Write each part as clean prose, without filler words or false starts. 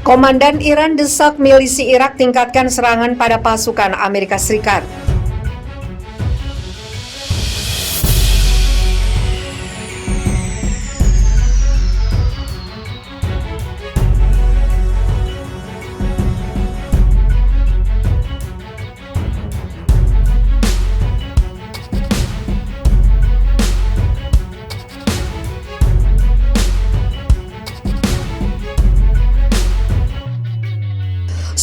Komandan Iran desak milisi Irak tingkatkan serangan pada pasukan Amerika Serikat.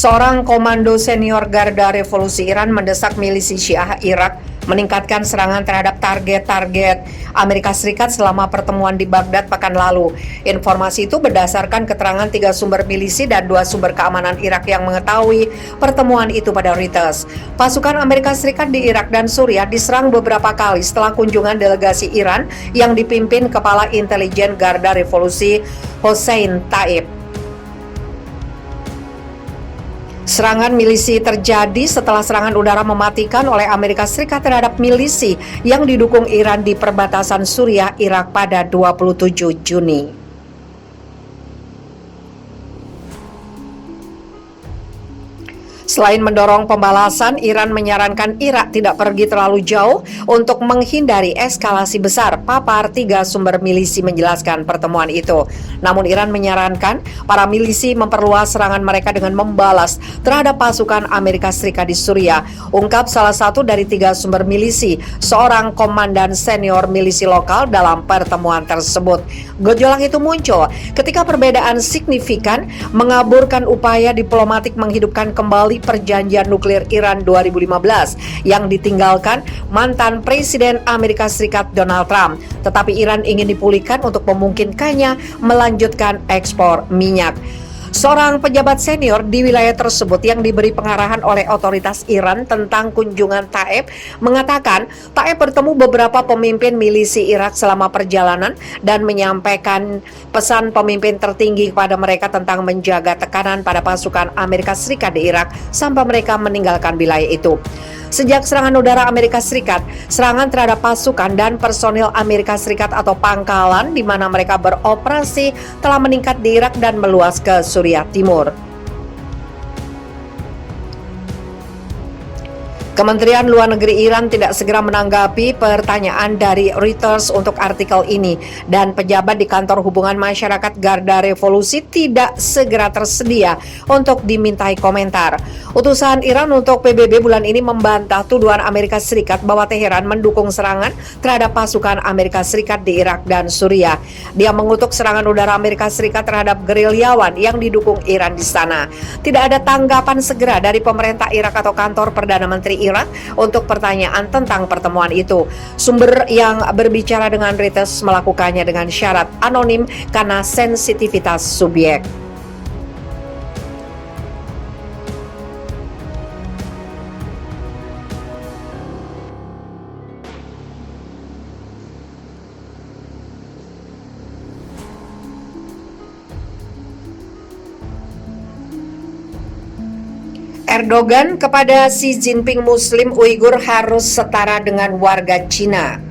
Seorang komando senior Garda Revolusi Iran mendesak milisi Syiah Irak meningkatkan serangan terhadap target-target Amerika Serikat selama pertemuan di Baghdad pekan lalu. Informasi itu berdasarkan keterangan 3 sumber milisi dan 2 sumber keamanan Irak yang mengetahui pertemuan itu pada Reuters. Pasukan Amerika Serikat di Irak dan Suriah diserang beberapa kali setelah kunjungan delegasi Iran yang dipimpin Kepala Intelijen Garda Revolusi Hossein Taib. Serangan milisi terjadi setelah serangan udara mematikan oleh Amerika Serikat terhadap milisi yang didukung Iran di perbatasan Suriah, Irak pada 27 Juni. Selain mendorong pembalasan, Iran menyarankan Irak tidak pergi terlalu jauh untuk menghindari eskalasi besar. Papar 3 sumber milisi menjelaskan pertemuan itu. Namun Iran menyarankan para milisi memperluas serangan mereka dengan membalas terhadap pasukan Amerika Serikat di Suriah. Ungkap salah satu dari 3 sumber milisi, seorang komandan senior milisi lokal dalam pertemuan tersebut. Gejolak itu muncul ketika perbedaan signifikan mengaburkan upaya diplomatik menghidupkan kembali perjanjian nuklir Iran 2015 yang ditinggalkan mantan Presiden Amerika Serikat Donald Trump. Tetapi Iran ingin dipulihkan untuk memungkinkannya melanjutkan ekspor minyak. Seorang pejabat senior di wilayah tersebut yang diberi pengarahan oleh otoritas Iran tentang kunjungan Taib mengatakan Taib bertemu beberapa pemimpin milisi Irak selama perjalanan dan menyampaikan pesan pemimpin tertinggi kepada mereka tentang menjaga tekanan pada pasukan Amerika Serikat di Irak sampai mereka meninggalkan wilayah itu. Sejak serangan udara Amerika Serikat, serangan terhadap pasukan dan personil Amerika Serikat atau pangkalan di mana mereka beroperasi telah meningkat di Irak dan meluas ke Suriah Timur. Kementerian Luar Negeri Iran tidak segera menanggapi pertanyaan dari Reuters untuk artikel ini, dan pejabat di kantor hubungan masyarakat Garda Revolusi tidak segera tersedia untuk dimintai komentar. Utusan Iran untuk PBB bulan ini membantah tuduhan Amerika Serikat bahwa Teheran mendukung serangan terhadap pasukan Amerika Serikat di Irak dan Suriah. Dia mengutuk serangan udara Amerika Serikat terhadap gerilyawan yang didukung Iran di sana. Tidak ada tanggapan segera dari pemerintah Irak atau kantor Perdana Menteri Irak untuk pertanyaan tentang pertemuan itu. Sumber yang berbicara dengan Reuters melakukannya dengan syarat anonim karena sensitivitas subjek. Erdogan kepada Xi Jinping, Muslim Uighur harus setara dengan warga Cina.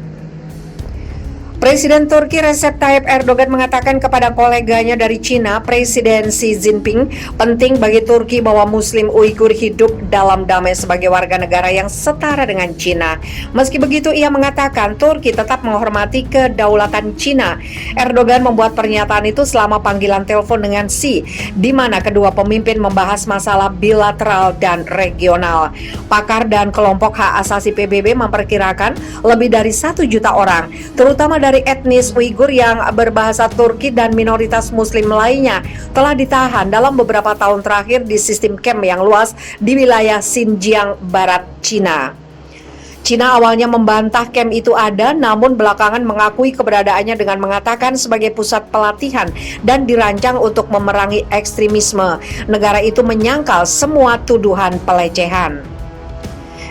Presiden Turki Recep Tayyip Erdogan mengatakan kepada koleganya dari Cina, Presiden Xi Jinping, penting bagi Turki bahwa Muslim Uighur hidup dalam damai sebagai warga negara yang setara dengan Cina. Meski begitu, ia mengatakan Turki tetap menghormati kedaulatan Cina. Erdogan membuat pernyataan itu selama panggilan telepon dengan Xi, di mana kedua pemimpin membahas masalah bilateral dan regional. Pakar dan kelompok hak asasi PBB memperkirakan lebih dari 1 juta orang, terutama dari etnis Uighur yang berbahasa Turki dan minoritas Muslim lainnya, telah ditahan dalam beberapa tahun terakhir di sistem camp yang luas di wilayah Xinjiang Barat, Cina. Cina awalnya membantah camp itu ada, namun belakangan mengakui keberadaannya dengan mengatakan sebagai pusat pelatihan dan dirancang untuk memerangi ekstremisme. Negara itu menyangkal semua tuduhan pelecehan.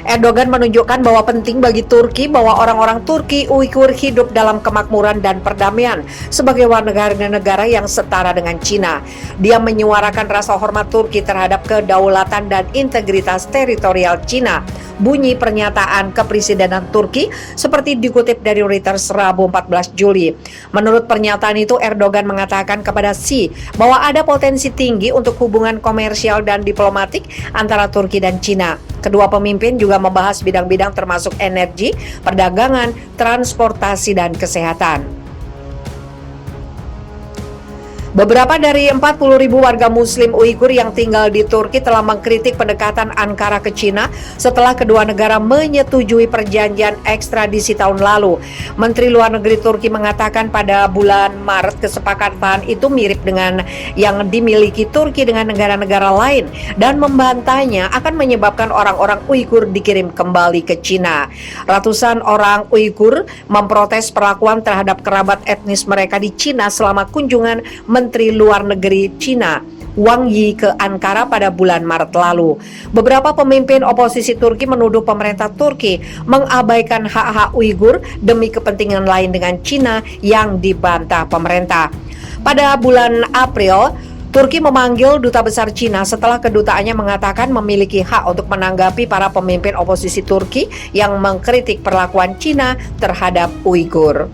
Erdogan menunjukkan bahwa penting bagi Turki bahwa orang-orang Turki Uighur hidup dalam kemakmuran dan perdamaian sebagai warga negara yang setara dengan Cina. Dia menyuarakan rasa hormat Turki terhadap kedaulatan dan integritas teritorial Cina. bunyi pernyataan kepresidenan Turki seperti dikutip dari Reuters Rabu 14 Juli. Menurut pernyataan itu, Erdogan mengatakan kepada Xi bahwa ada potensi tinggi untuk hubungan komersial dan diplomatik antara Turki dan Cina. Kedua pemimpin juga membahas bidang-bidang termasuk energi, perdagangan, transportasi, dan kesehatan. Beberapa dari 40.000 warga Muslim Uighur yang tinggal di Turki telah mengkritik pendekatan Ankara ke Cina setelah kedua negara menyetujui perjanjian ekstradisi tahun lalu. Menteri Luar Negeri Turki mengatakan pada bulan Maret kesepakatan itu mirip dengan yang dimiliki Turki dengan negara-negara lain dan membantahnya akan menyebabkan orang-orang Uighur dikirim kembali ke Cina. Ratusan orang Uighur memprotes perlakuan terhadap kerabat etnis mereka di Cina selama kunjungan Menteri Luar Negeri Cina Wang Yi ke Ankara pada bulan Maret lalu. Beberapa pemimpin oposisi Turki menuduh pemerintah Turki mengabaikan hak-hak Uighur demi kepentingan lain dengan Cina yang dibantah pemerintah. Pada bulan April, Turki memanggil duta besar Cina setelah kedutaannya mengatakan memiliki hak untuk menanggapi para pemimpin oposisi Turki yang mengkritik perlakuan Cina terhadap Uighur.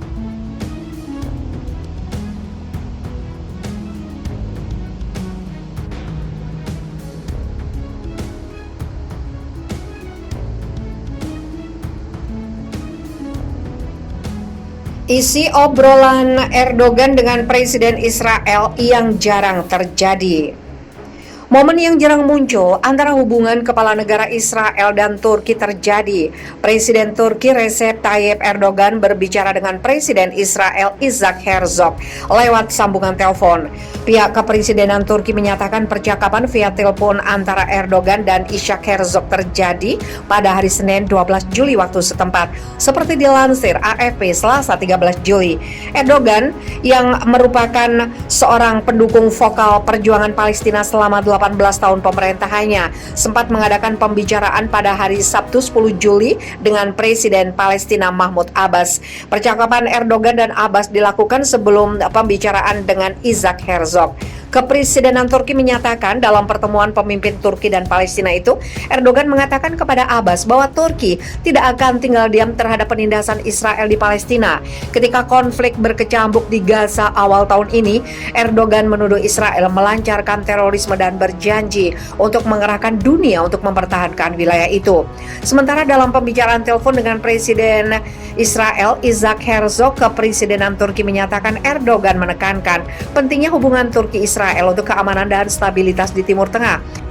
Isi obrolan Erdogan dengan Presiden Israel yang jarang terjadi. Momen yang jarang muncul antara hubungan kepala negara Israel dan Turki terjadi. Presiden Turki Recep Tayyip Erdogan berbicara dengan Presiden Israel Isaac Herzog lewat sambungan telepon. Pihak kepresidenan Turki menyatakan percakapan via telepon antara Erdogan dan Isaac Herzog terjadi pada hari Senin 12 Juli waktu setempat. Seperti dilansir AFP Selasa 13 Juli. Erdogan yang merupakan seorang pendukung vokal perjuangan Palestina selama 18 tahun pemerintahannya sempat mengadakan pembicaraan pada hari Sabtu 10 Juli dengan Presiden Palestina Mahmud Abbas. Percakapan Erdogan dan Abbas dilakukan sebelum pembicaraan dengan Isaac Herzog. Kepresidenan Turki menyatakan dalam pertemuan pemimpin Turki dan Palestina itu, Erdogan mengatakan kepada Abbas bahwa Turki tidak akan tinggal diam terhadap penindasan Israel di Palestina. Ketika konflik berkecamuk di Gaza awal tahun ini, Erdogan menuduh Israel melancarkan terorisme dan berjanji untuk mengerahkan dunia untuk mempertahankan wilayah itu. Sementara dalam pembicaraan telepon dengan Presiden Israel Isaac Herzog, kepresidenan Turki menyatakan Erdogan menekankan pentingnya hubungan Turki Israel untuk keamanan dan stabilitas di Timur Tengah.